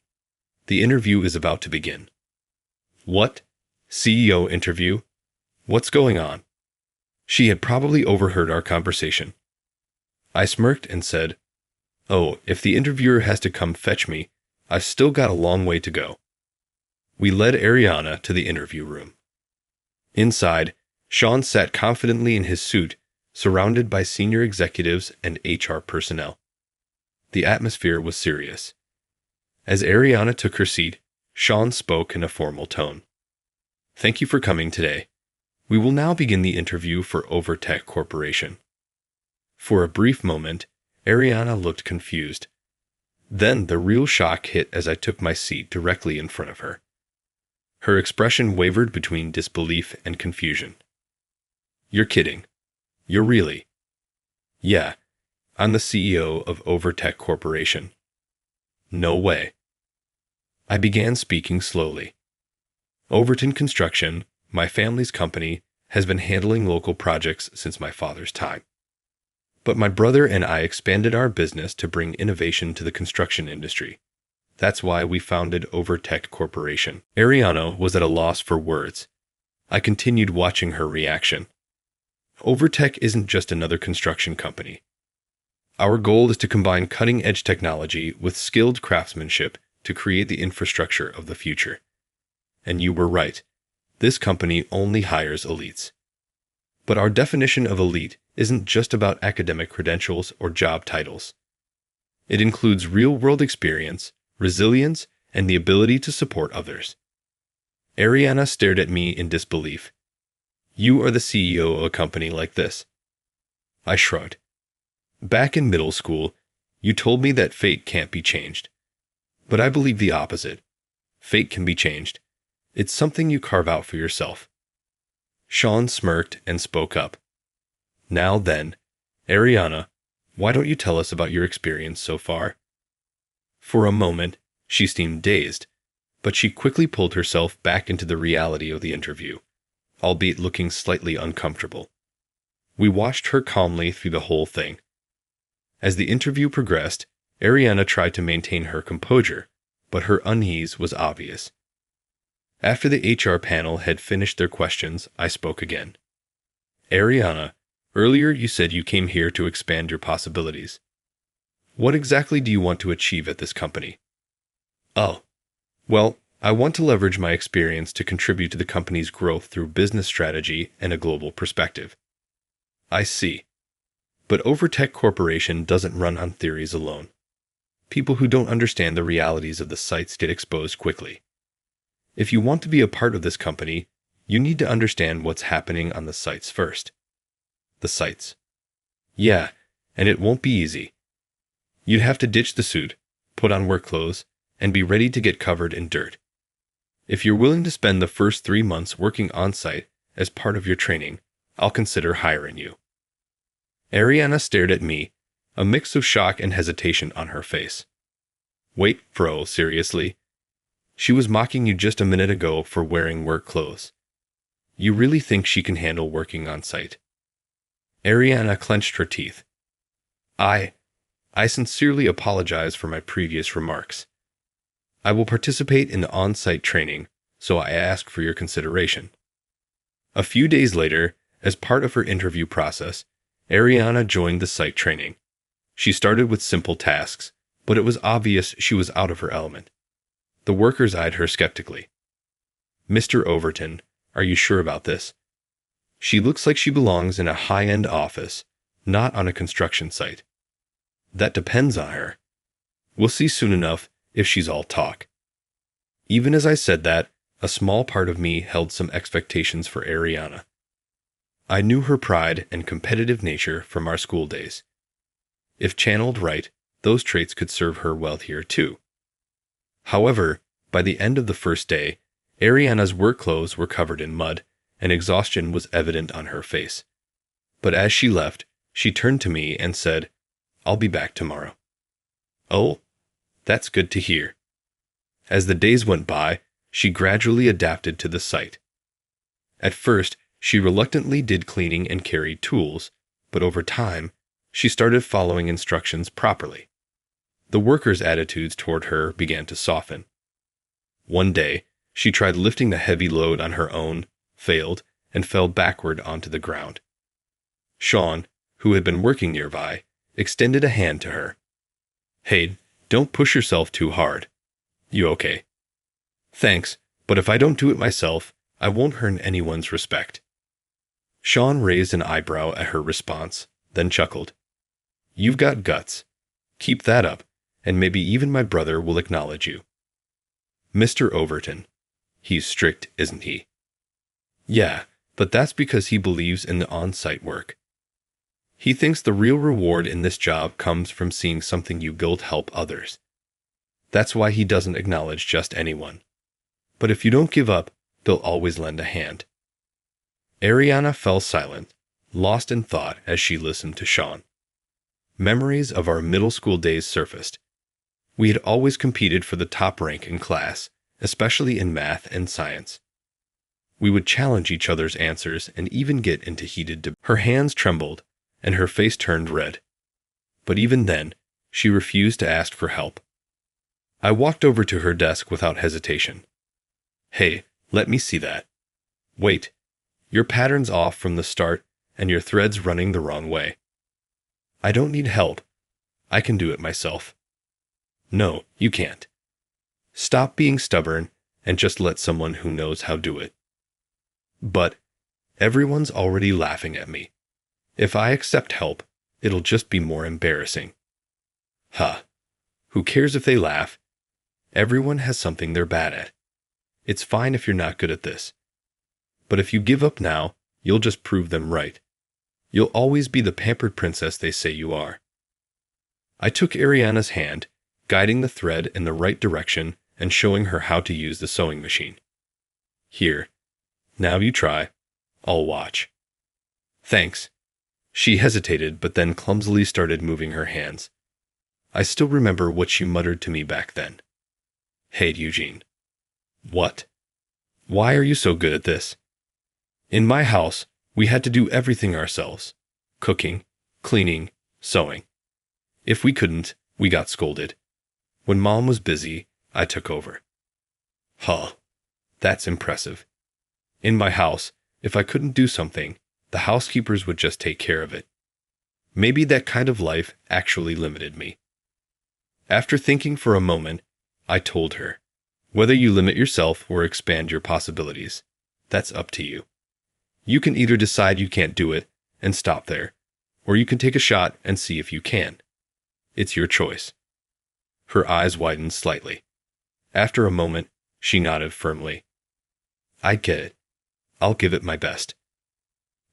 The interview is about to begin. What? CEO interview? What's going on? She had probably overheard our conversation. I smirked and said, Oh, if the interviewer has to come fetch me, I've still got a long way to go. We led Ariana to the interview room. Inside, Sean sat confidently in his suit, surrounded by senior executives and HR personnel. The atmosphere was serious. As Ariana took her seat, Sean spoke in a formal tone. Thank you for coming today. We will now begin the interview for Overtech Corporation. For a brief moment, Ariana looked confused. Then the real shock hit as I took my seat directly in front of her. Her expression wavered between disbelief and confusion. You're kidding. You're really? Yeah, I'm the CEO of Overtech Corporation. No way. I began speaking slowly. Overton Construction, my family's company, has been handling local projects since my father's time. But my brother and I expanded our business to bring innovation to the construction industry. That's why we founded Overtech Corporation. Ariana was at a loss for words. I continued watching her reaction. Overtech isn't just another construction company. Our goal is to combine cutting-edge technology with skilled craftsmanship to create the infrastructure of the future. And you were right. This company only hires elites. But our definition of elite isn't just about academic credentials or job titles. It includes real-world experience, resilience, and the ability to support others. Ariana stared at me in disbelief. You are the CEO of a company like this. I shrugged. Back in middle school, you told me that fate can't be changed. But I believe the opposite. Fate can be changed. It's something you carve out for yourself. Sean smirked and spoke up. Now then, Ariana, why don't you tell us about your experience so far? For a moment, she seemed dazed, but she quickly pulled herself back into the reality of the interview, albeit looking slightly uncomfortable. We watched her calmly through the whole thing. As the interview progressed, Ariana tried to maintain her composure, but her unease was obvious. After the HR panel had finished their questions, I spoke again. Ariana, earlier you said you came here to expand your possibilities. What exactly do you want to achieve at this company? Oh, well, I want to leverage my experience to contribute to the company's growth through business strategy and a global perspective. I see. But Overtech Corporation doesn't run on theories alone. People who don't understand the realities of the sites get exposed quickly. If you want to be a part of this company, you need to understand what's happening on the sites first. The sites. Yeah, and it won't be easy. You'd have to ditch the suit, put on work clothes, and be ready to get covered in dirt. If you're willing to spend the first 3 months working on-site as part of your training, I'll consider hiring you. Ariana stared at me, a mix of shock and hesitation on her face. Wait, bro, seriously? She was mocking you just a minute ago for wearing work clothes. You really think she can handle working on-site? Ariana clenched her teeth. I sincerely apologize for my previous remarks. I will participate in the on-site training, so I ask for your consideration. A few days later, as part of her interview process, Ariana joined the site training. She started with simple tasks, but it was obvious she was out of her element. The workers eyed her skeptically. Mr. Overton, are you sure about this? She looks like she belongs in a high-end office, not on a construction site. That depends on her. We'll see soon enough if she's all talk. Even as I said that, a small part of me held some expectations for Ariana. I knew her pride and competitive nature from our school days. If channeled right, those traits could serve her well here too. However, by the end of the first day, Ariana's work clothes were covered in mud, and exhaustion was evident on her face. But as she left, she turned to me and said, "I'll be back tomorrow." Oh, that's good to hear. As the days went by, she gradually adapted to the site. At first, she reluctantly did cleaning and carried tools, but over time, she started following instructions properly. The workers' attitudes toward her began to soften. One day, she tried lifting the heavy load on her own, failed, and fell backward onto the ground. Sean, who had been working nearby, extended a hand to her. "Hey, don't push yourself too hard. You okay?" "Thanks, but if I don't do it myself, I won't earn anyone's respect." Sean raised an eyebrow at her response, then chuckled. "You've got guts. Keep that up, and maybe even my brother will acknowledge you." "Mr. Overton. He's strict, isn't he?" "Yeah, but that's because he believes in the on-site work. He thinks the real reward in this job comes from seeing something you build help others. That's why he doesn't acknowledge just anyone. But if you don't give up, they'll always lend a hand." Ariana fell silent, lost in thought as she listened to Sean. Memories of our middle school days surfaced. We had always competed for the top rank in class, especially in math and science. We would challenge each other's answers and even get into heated debate. Her hands trembled, and her face turned red. But even then, she refused to ask for help. I walked over to her desk without hesitation. "Hey, let me see that. Wait, your pattern's off from the start and your thread's running the wrong way. I don't need help. I can do it myself." "No, you can't. Stop being stubborn and just let someone who knows how do it." "But everyone's already laughing at me. If I accept help, it'll just be more embarrassing." "Huh. Who cares if they laugh? Everyone has something they're bad at. It's fine if you're not good at this. But if you give up now, you'll just prove them right. You'll always be the pampered princess they say you are." I took Ariana's hand, guiding the thread in the right direction and showing her how to use the sewing machine. "Here. Now you try. I'll watch." "Thanks." She hesitated, but then clumsily started moving her hands. I still remember what she muttered to me back then. "Hey, Eugene." "What? Why are you so good at this?" "In my house, we had to do everything ourselves. Cooking, cleaning, sewing. If we couldn't, We got scolded. When Mom was busy, I took over. Huh. That's impressive. In my house, if I couldn't do something, the housekeepers would just take care of it. Maybe that kind of life actually limited me. After thinking for a moment, I told her, whether you limit yourself or expand your possibilities, that's up to you. You can either decide you can't do it and stop there, or you can take a shot and see if you can. It's your choice. Her eyes widened slightly. After a moment, she nodded firmly. I get it. I'll give it my best.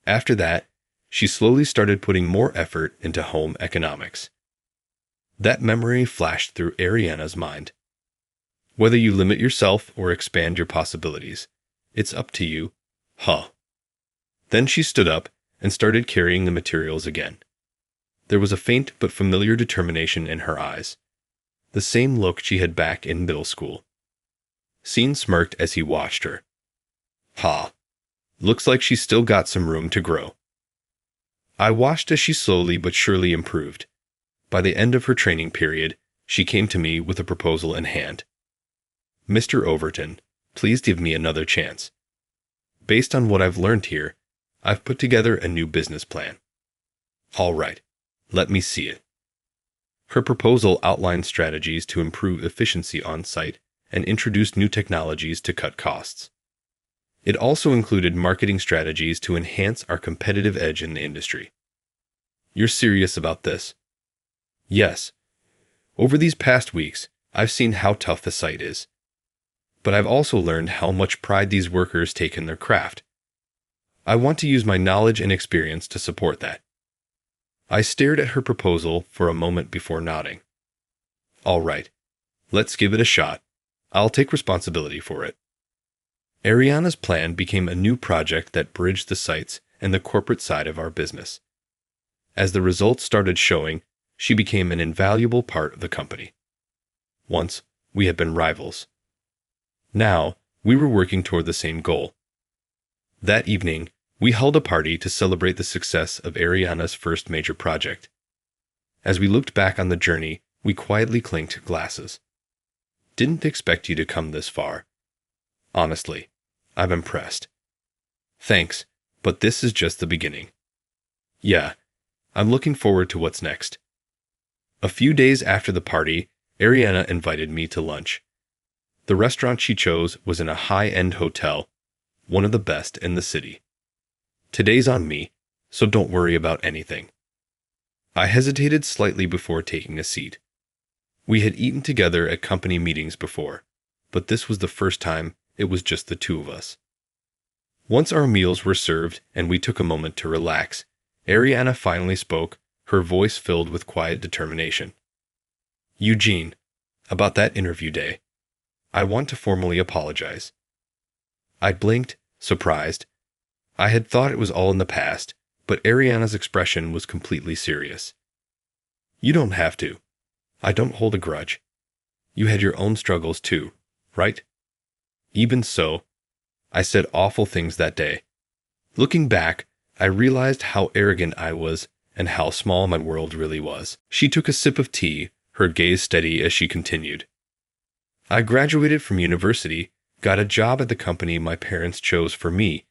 After that, she slowly started putting more effort into home economics. That memory flashed through Ariana's mind. Whether you limit yourself or expand your possibilities, it's up to you, huh? Then she stood up and started carrying the materials again. There was a faint but familiar determination in her eyes, the same look she had back in middle school. Sean smirked as he watched her. Ha! Looks like she's still got some room to grow. I watched as she slowly but surely improved. By the end of her training period, she came to me with a proposal in hand. Mr. Overton, please give me another chance. Based on what I've learned here, I've put together a new business plan. All right, let me see it. Her proposal outlined strategies to improve efficiency on site and introduce new technologies to cut costs. It also included marketing strategies to enhance our competitive edge in the industry. You're serious about this? Yes. Over these past weeks, I've seen how tough the site is. But I've also learned how much pride these workers take in their craft. I want to use my knowledge and experience to support that. I stared at her proposal for a moment before nodding. All right, let's give it a shot. I'll take responsibility for it. Ariana's plan became a new project that bridged the sites and the corporate side of our business. As the results started showing, she became an invaluable part of the company. Once, we had been rivals. Now, we were working toward the same goal. That evening, we held a party to celebrate the success of Ariana's first major project. As we looked back on the journey, we quietly clinked glasses. Didn't expect you to come this far. Honestly, I'm impressed. Thanks, but this is just the beginning. Yeah, I'm looking forward to what's next. A few days after the party, Ariana invited me to lunch. The restaurant she chose was in a high-end hotel, one of the best in the city. Today's on me, so don't worry about anything. I hesitated slightly before taking a seat. We had eaten together at company meetings before, but this was the first time it was just the two of us. Once our meals were served and we took a moment to relax, Ariana finally spoke, her voice filled with quiet determination. Eugene, about that interview day, I want to formally apologize. I blinked, surprised. I had thought it was all in the past, but Ariana's expression was completely serious. You don't have to. I don't hold a grudge. You had your own struggles too, right? Even so, I said awful things that day. Looking back, I realized how arrogant I was and how small my world really was. She took a sip of tea, her gaze steady as she continued. I graduated from university, got a job at the company my parents chose for me,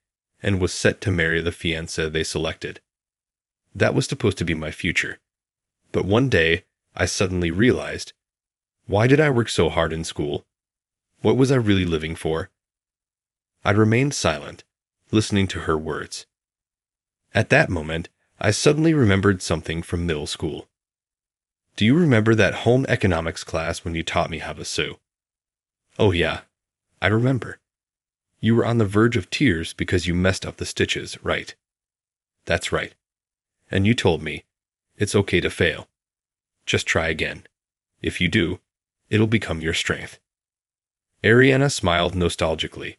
and was set to marry the fiancé they selected. That was supposed to be my future. But one day, I suddenly realized, why did I work so hard in school? What was I really living for? I remained silent, listening to her words. At that moment, I suddenly remembered something from middle school. Do you remember that home economics class when you taught me how to sew? Oh yeah, I remember. You were on the verge of tears because you messed up the stitches, right? That's right. And you told me, it's okay to fail. Just try again. If you do, it'll become your strength. Ariana smiled nostalgically,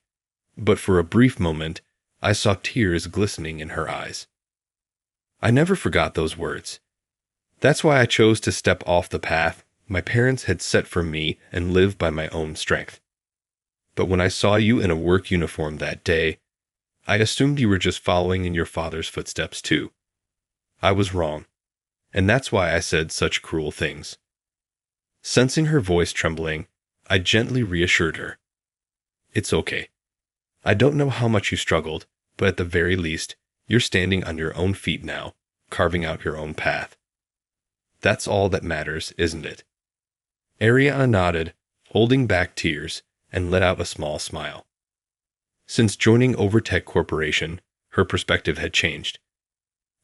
but for a brief moment, I saw tears glistening in her eyes. I never forgot those words. That's why I chose to step off the path my parents had set for me and live by my own strength. But when I saw you in a work uniform that day, I assumed you were just following in your father's footsteps too. I was wrong, and that's why I said such cruel things. Sensing her voice trembling, I gently reassured her. It's okay. I don't know how much you struggled, but at the very least, you're standing on your own feet now, carving out your own path. That's all that matters, isn't it? Ariana nodded, holding back tears, and let out a small smile. Since joining Overtech Corporation, her perspective had changed.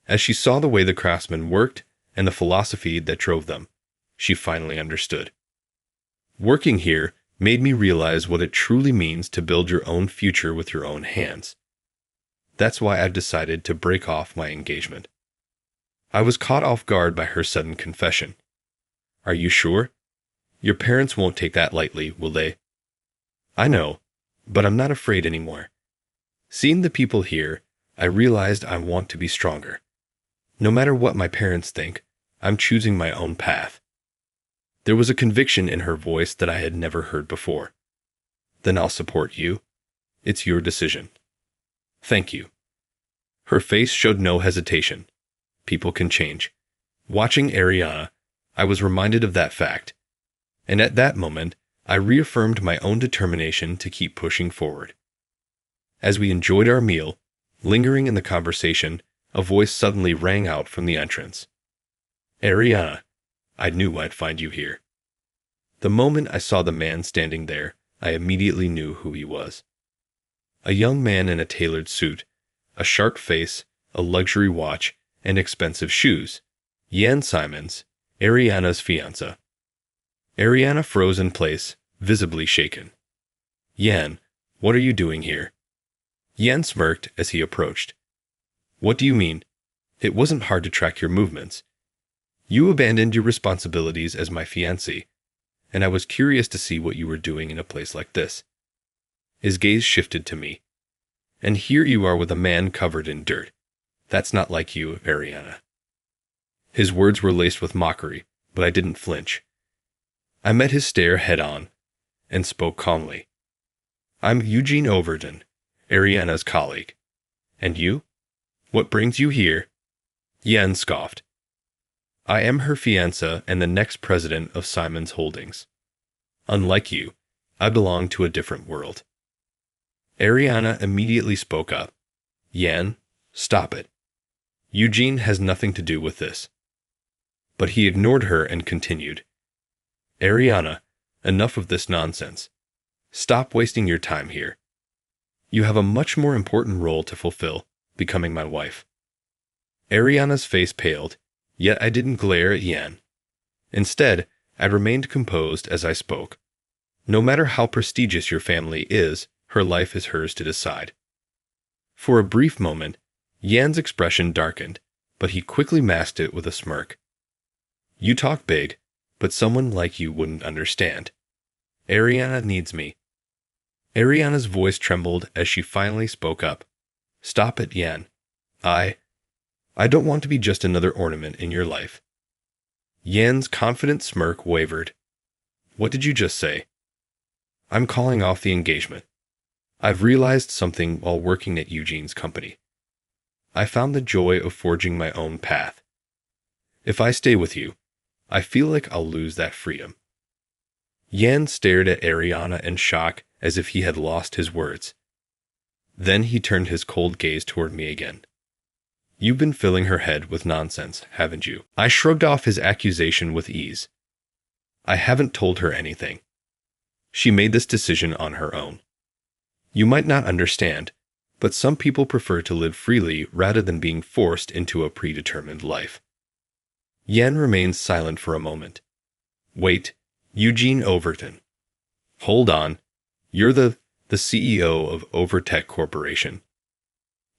As she saw the way the craftsmen worked and the philosophy that drove them, she finally understood. Working here made me realize what it truly means to build your own future with your own hands. That's why I've decided to break off my engagement. I was caught off guard by her sudden confession. Are you sure? Your parents won't take that lightly, will they? I know, but I'm not afraid anymore. Seeing the people here, I realized I want to be stronger. No matter what my parents think, I'm choosing my own path. There was a conviction in her voice that I had never heard before. Then I'll support you. It's your decision. Thank you. Her face showed no hesitation. People can change. Watching Ariana, I was reminded of that fact. And at that moment, I reaffirmed my own determination to keep pushing forward. As we enjoyed our meal, lingering in the conversation, a voice suddenly rang out from the entrance. Ariana, I knew I'd find you here. The moment I saw the man standing there, I immediately knew who he was. A young man in a tailored suit, a sharp face, a luxury watch, and expensive shoes. Yan Simons, Ariana's fiancé. Ariana froze in place, visibly shaken. Yan, what are you doing here? Yan smirked as he approached. What do you mean? It wasn't hard to track your movements. You abandoned your responsibilities as my fiancé, and I was curious to see what you were doing in a place like this. His gaze shifted to me. And here you are with a man covered in dirt. That's not like you, Ariana. His words were laced with mockery, but I didn't flinch. I met his stare head-on and spoke calmly. I'm Eugene Overton, Ariana's colleague. And you? What brings you here? Yan scoffed. I am her fiancé and the next president of Simons Holdings. Unlike you, I belong to a different world. Ariana immediately spoke up. Yan, stop it. Eugene has nothing to do with this. But he ignored her and continued. Ariana, enough of this nonsense. Stop wasting your time here. You have a much more important role to fulfill, becoming my wife. Ariana's face paled, yet I didn't glare at Yan. Instead, I remained composed as I spoke. No matter how prestigious your family is, her life is hers to decide. For a brief moment, Yan's expression darkened, but he quickly masked it with a smirk. You talk big, but someone like you wouldn't understand. Ariana needs me. Ariana's voice trembled as she finally spoke up. Stop it, Yan. I don't want to be just another ornament in your life. Yan's confident smirk wavered. What did you just say? I'm calling off the engagement. I've realized something while working at Eugene's company. I found the joy of forging my own path. If I stay with you, I feel like I'll lose that freedom. Yan stared at Ariana in shock as if he had lost his words. Then he turned his cold gaze toward me again. You've been filling her head with nonsense, haven't you? I shrugged off his accusation with ease. I haven't told her anything. She made this decision on her own. You might not understand, but some people prefer to live freely rather than being forced into a predetermined life. Yan remained silent for a moment. Wait, Eugene Overton. Hold on. You're the CEO of Overtech Corporation.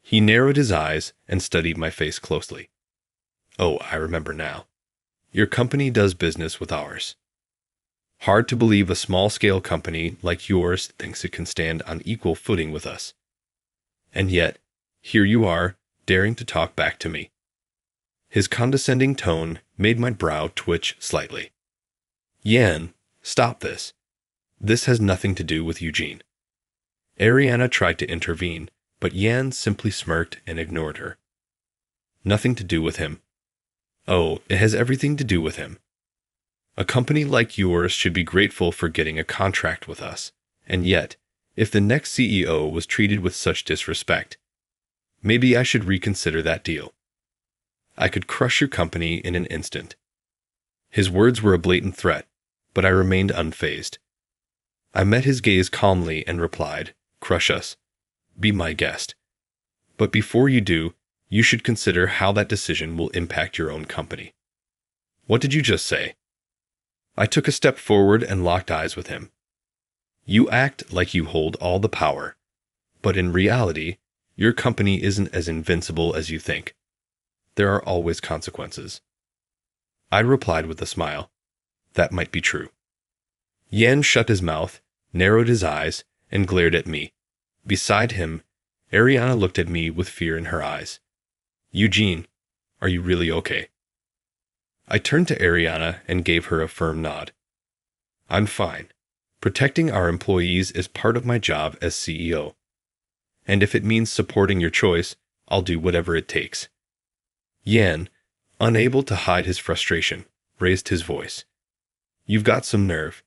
He narrowed his eyes and studied my face closely. Oh, I remember now. Your company does business with ours. Hard to believe a small-scale company like yours thinks it can stand on equal footing with us. And yet, here you are, daring to talk back to me. His condescending tone made my brow twitch slightly. Yan, stop this. This has nothing to do with Eugene. Ariana tried to intervene, but Yan simply smirked and ignored her. Nothing to do with him. Oh, it has everything to do with him. A company like yours should be grateful for getting a contract with us. And yet, if the next CEO was treated with such disrespect, maybe I should reconsider that deal. I could crush your company in an instant. His words were a blatant threat, but I remained unfazed. I met his gaze calmly and replied, "Crush us. Be my guest. But before you do, you should consider how that decision will impact your own company." "What did you just say?" I took a step forward and locked eyes with him. "You act like you hold all the power, but in reality, your company isn't as invincible as you think. There are always consequences." I replied with a smile. That might be true. Yan shut his mouth, narrowed his eyes, and glared at me. Beside him, Ariana looked at me with fear in her eyes. "Eugene, are you really okay?" I turned to Ariana and gave her a firm nod. "I'm fine. Protecting our employees is part of my job as CEO. And if it means supporting your choice, I'll do whatever it takes." Yan, unable to hide his frustration, raised his voice. "You've got some nerve.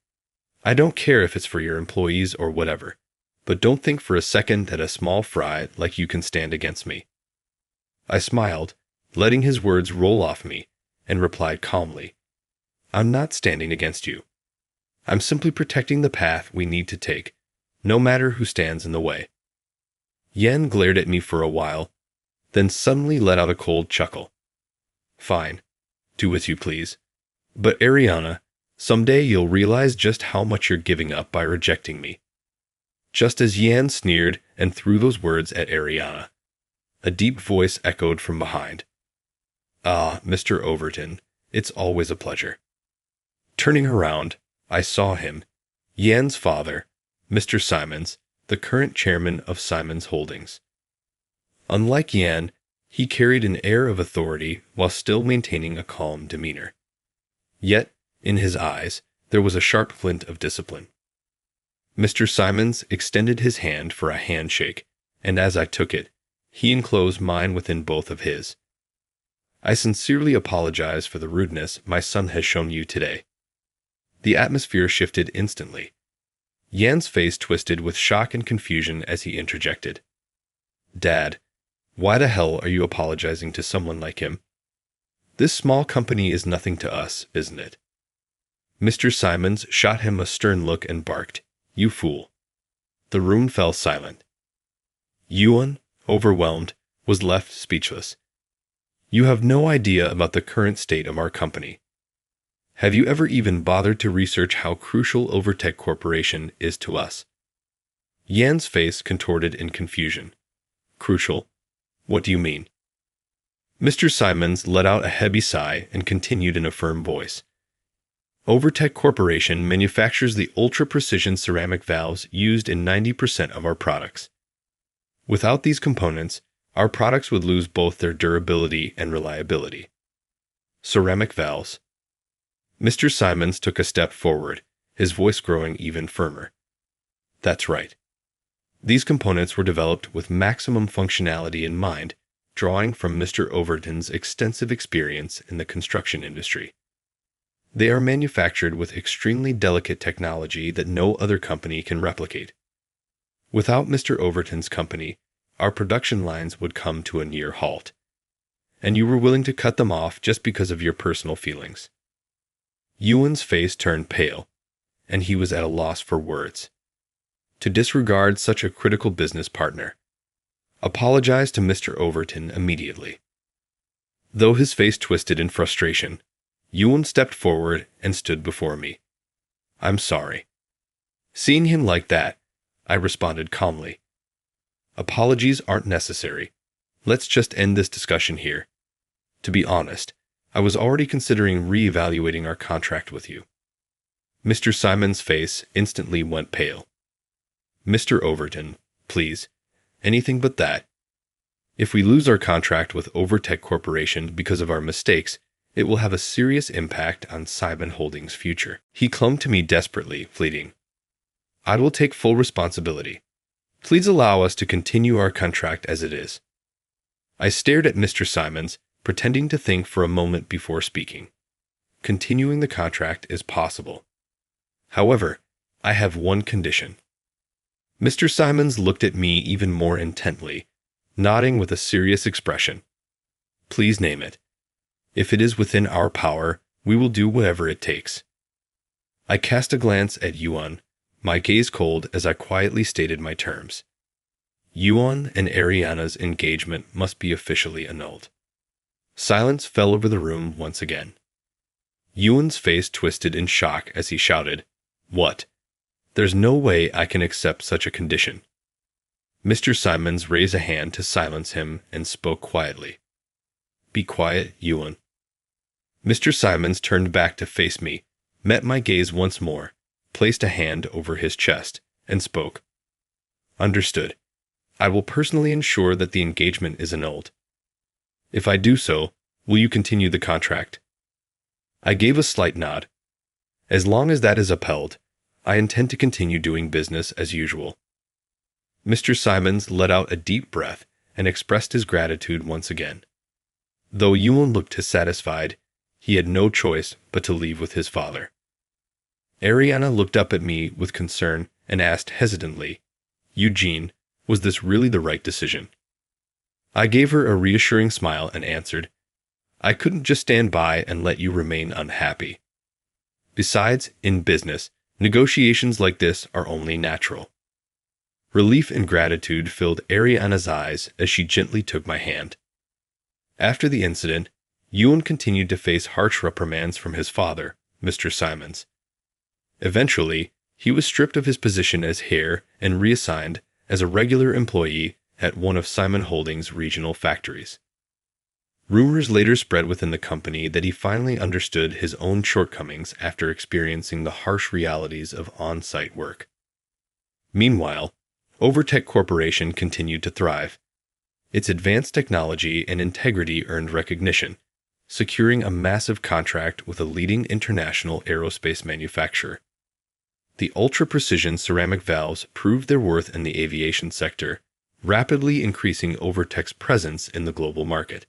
I don't care if it's for your employees or whatever, but don't think for a second that a small fry like you can stand against me." I smiled, letting his words roll off me, and replied calmly, "I'm not standing against you. I'm simply protecting the path we need to take, no matter who stands in the way." Yen glared at me for a while, then suddenly let out a cold chuckle. "Fine. Do as you please. But Ariana, someday you'll realize just how much you're giving up by rejecting me." Just as Yan sneered and threw those words at Ariana, a deep voice echoed from behind. "Ah, Mr. Overton, it's always a pleasure." Turning around, I saw him, Yan's father, Mr. Simons, the current chairman of Simons Holdings. Unlike Yan, he carried an air of authority while still maintaining a calm demeanor. Yet, in his eyes, there was a sharp glint of discipline. Mr. Simons extended his hand for a handshake, and as I took it, he enclosed mine within both of his. "I sincerely apologize for the rudeness my son has shown you today." The atmosphere shifted instantly. Yan's face twisted with shock and confusion as he interjected. "Dad, why the hell are you apologizing to someone like him? This small company is nothing to us, isn't it?" Mr. Simons shot him a stern look and barked, "You fool." The room fell silent. Yuan, overwhelmed, was left speechless. "You have no idea about the current state of our company. Have you ever even bothered to research how crucial Overtech Corporation is to us?" Yan's face contorted in confusion. "Crucial? What do you mean?" Mr. Simons let out a heavy sigh and continued in a firm voice. "Overtech Corporation manufactures the ultra-precision ceramic valves used in 90% of our products. Without these components, our products would lose both their durability and reliability." Ceramic valves. Mr. Simons took a step forward, his voice growing even firmer. "That's right. These components were developed with maximum functionality in mind, drawing from Mr. Overton's extensive experience in the construction industry. They are manufactured with extremely delicate technology that no other company can replicate. Without Mr. Overton's company, our production lines would come to a near halt. And you were willing to cut them off just because of your personal feelings." Yuan's face turned pale, and he was at a loss for words. To disregard such a critical business partner. Apologize to Mr. Overton immediately. Though his face twisted in frustration, Yuan stepped forward and stood before me. "I'm sorry." Seeing him like that, I responded calmly. "Apologies aren't necessary. Let's just end this discussion here. To be honest, I was already considering re-evaluating our contract with you." Mr. Simons' face instantly went pale. "Mr. Overton, please, anything but that. If we lose our contract with Overtech Corporation because of our mistakes, it will have a serious impact on Simon Holdings' future." He clung to me desperately, pleading, "I will take full responsibility. Please allow us to continue our contract as it is." I stared at Mr. Simons, pretending to think for a moment before speaking. continuing the contract is possible. However, I have one condition. Mr. Simons looked at me even more intently, nodding with a serious expression. Please name it. If it is within our power, we will do whatever it takes. I cast a glance at Yuan, my gaze cold as I quietly stated my terms. Yuan and Ariana's engagement must be officially annulled. Silence fell over the room once again. Yuan's face twisted in shock as he shouted, "What? There's no way I can accept such a condition." Mr. Simons raised a hand to silence him and spoke quietly. "Be quiet, Yuan." Mr. Simons turned back to face me, met my gaze once more, placed a hand over his chest, and spoke. "Understood. I will personally ensure that the engagement is annulled. If I do so, will you continue the contract?" I gave a slight nod. As long as that is upheld, I intend to continue doing business as usual. Mr. Simons let out a deep breath and expressed his gratitude once again. Though Yuan looked dissatisfied, he had no choice but to leave with his father. Ariana looked up at me with concern and asked hesitantly, "Eugene, was this really the right decision?" I gave her a reassuring smile and answered, "I couldn't just stand by and let you remain unhappy. Besides, in business, negotiations like this are only natural." Relief and gratitude filled Ariana's eyes as she gently took my hand. After the incident, Yuan continued to face harsh reprimands from his father, Mr. Simons. Eventually, he was stripped of his position as heir and reassigned as a regular employee at one of Simon Holdings' regional factories. Rumors later spread within the company that he finally understood his own shortcomings after experiencing the harsh realities of on-site work. Meanwhile, Overtech Corporation continued to thrive. Its advanced technology and integrity earned recognition, securing a massive contract with a leading international aerospace manufacturer. The ultra-precision ceramic valves proved their worth in the aviation sector, rapidly increasing Overtech's presence in the global market.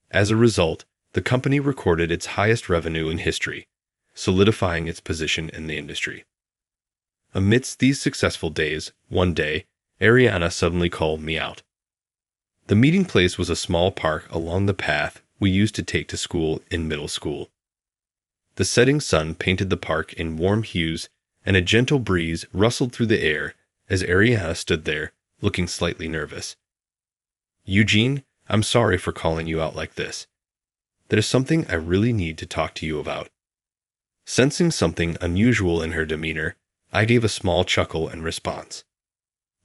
As a result, the company recorded its highest revenue in history, solidifying its position in the industry. Amidst these successful days, one day, Ariana suddenly called me out. The meeting place was a small park along the path we used to take to school in middle school. The setting sun painted the park in warm hues, and a gentle breeze rustled through the air as Ariana stood there, looking slightly nervous. "Eugene, I'm sorry for calling you out like this. There's something I really need to talk to you about." Sensing something unusual in her demeanor, I gave a small chuckle in response.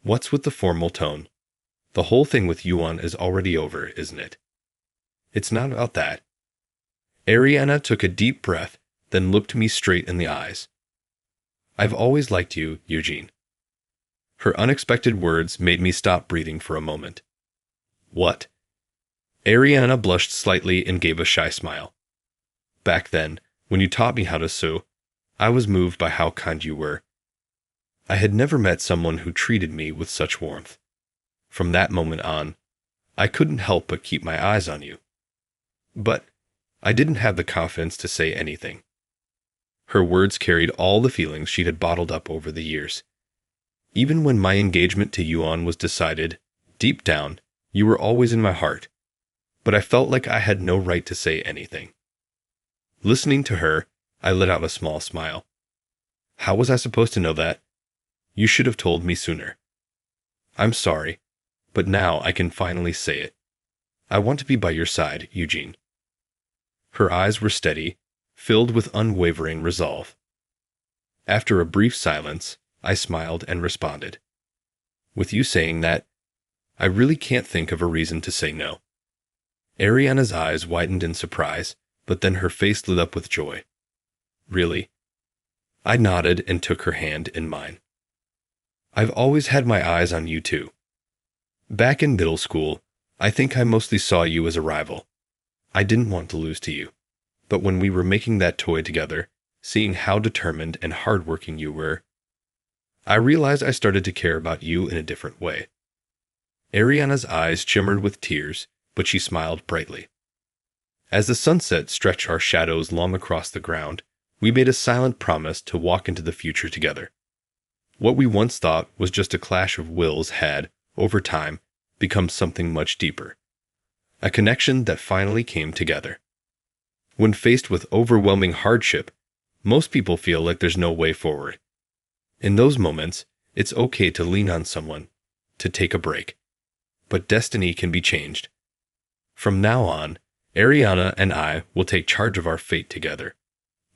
"What's with the formal tone? The whole thing with Yuan is already over, isn't it?" "It's not about that." Ariana took a deep breath, then looked me straight in the eyes. "I've always liked you, Eugene." Her unexpected words made me stop breathing for a moment. "What?" Ariana blushed slightly and gave a shy smile. "Back then, when you taught me how to sew, I was moved by how kind you were. I had never met someone who treated me with such warmth. From that moment on, I couldn't help but keep my eyes on you. But I didn't have the confidence to say anything." Her words carried all the feelings she had bottled up over the years. "Even when my engagement to Yuan was decided, deep down, you were always in my heart. But I felt like I had no right to say anything." Listening to her, I let out a small smile. "How was I supposed to know that? You should have told me sooner. I'm sorry, but now I can finally say it. I want to be by your side, Eugene." Her eyes were steady, filled with unwavering resolve. After a brief silence, I smiled and responded, "With you saying that, I really can't think of a reason to say no." Ariana's eyes widened in surprise, but then her face lit up with joy. "Really?" I nodded and took her hand in mine. "I've always had my eyes on you too. Back in middle school, I think I mostly saw you as a rival. I didn't want to lose to you. But when we were making that toy together, seeing how determined and hardworking you were, I realized I started to care about you in a different way." Ariana's eyes shimmered with tears, but she smiled brightly. As the sunset stretched our shadows long across the ground, we made a silent promise to walk into the future together. What we once thought was just a clash of wills had, over time, become something much deeper. A connection that finally came together. When faced with overwhelming hardship, most people feel like there's no way forward. In those moments, it's okay to lean on someone, to take a break. But destiny can be changed. From now on, Ariana and I will take charge of our fate together.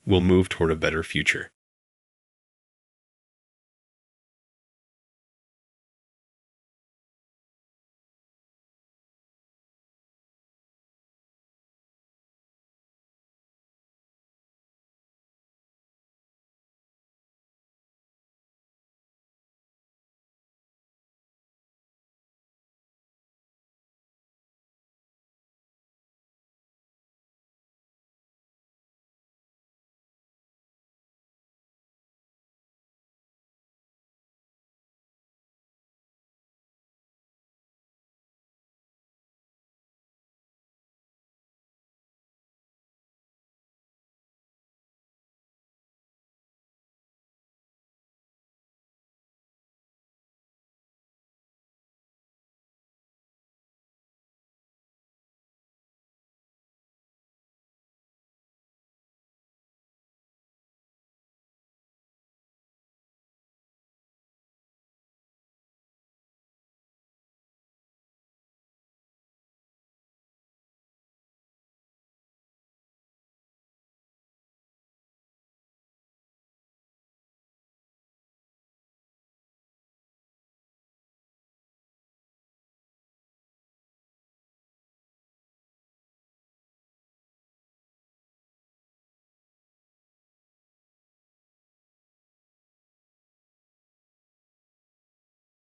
We'll move toward a better future.